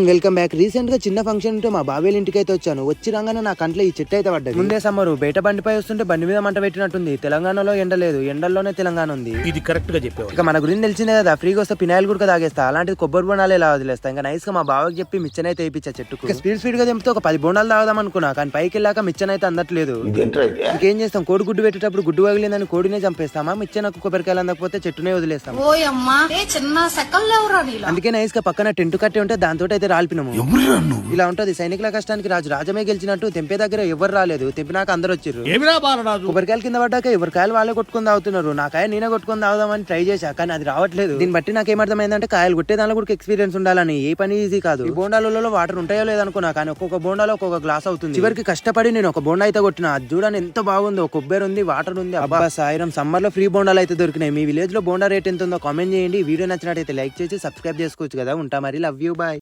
Welcome back. Recent గా చిన్న function ఉంటే మా బావేల ఇంటికి అయితే వచ్చాను. వచ్చి రాగానే నా కంట్లో ఈ చెట్టు అయితే పడ్డది. ముందే సమ్మరు బయట బండిపై వస్తుంటే బండి మీద మంట పెట్టినట్టుంది. తెలంగాణలో ఎండ లేదు, ఎండల్లోనే తెలంగాణ ఉంది. ఇది కరెక్ట్ గా చెప్పావు. ఇక మన గురించి తెలిసిందే కదా, ఫ్రీగా వస్తే పినాయిల్ కూడా తాగేస్తా. అలాంటిది కొబ్బరి బోండాలు ఎలా వదిలేస్తా. ఇంకా నైస్ గా మా బావకి చెప్పి మిచ్చన్ అయితే వేయించా చెట్టుకు. ఇక స్పీడ్ గా తెంపితే ఒక 10 బోండాలు తాగదాం అనుకున్నా, కానీ పైకి వెళ్ళాక మిచ్చన్ అయితే అందట్లేదు. ఇంకేం చేస్తాం, కోడి గుడ్డు పెట్టేటప్పుడు గుడ్డు పగిలిందని కోడినే చంపేస్తామా, మిచ్చనకు కొబ్బరికాయలు అందకపోతే చెట్టునే వదిలేస్తాం. అందుకే నైస్ గా పక్కన టెంట్ కట్టి ఉంటే దాంతో అయితే రాల్పినము. ఇలా ఉంటది సైనికుల కష్టానికి రాజు రాజమే గెలిచినట్టు. తెంపే దగ్గర ఎవరు రాలేదు, తెంపినాక అందరు వచ్చారు. కొబ్బరికాయలు కింద పడ్డాక ఎవరి కాయలు వాళ్ళే కొట్టుకుని తాగుతున్నారు. నా కాయ నేనే కొట్టుకుని తాగుదామని ట్రై చేశా, కానీ అది రావట్లేదు. దీన్ని బట్టి నాకు ఏమర్థమైందంటే కాయలు కొట్టే దానిలో కూడా ఎక్స్పీరియన్స్ ఉండాలని. ఏ పని ఈజీ కాదు. ఈ బోండాలలో వాటర్ ఉంటాయో లేదనుకున్నా, కానీ ఒక్కొక్క బోండాలో ఒక్కొక్క గ్లాస్ అవుతుంది. చివరికి కష్టపడి నేను ఒక బోండా అయితే కొట్టిన. అది చూడండి ఎంత బాగుందో, కొబ్బరి ఉంది, వాటర్ ఉంది. అబ్బా సాయిరం, సమ్మర్ లో ఫ్రీ బోండాలు అయితే దొరికినాయి. మీ విలేజ్ లో బోండా రేట్ ఎంత ఉందో కామెంట్ చేయండి. వీడియో నచ్చినట్టయితే లైక్ చేసి సబ్స్క్రైబ్ చేసుకోవచ్చు కదా. ఉంటా మరి, లవ్ యూ, బాయ్.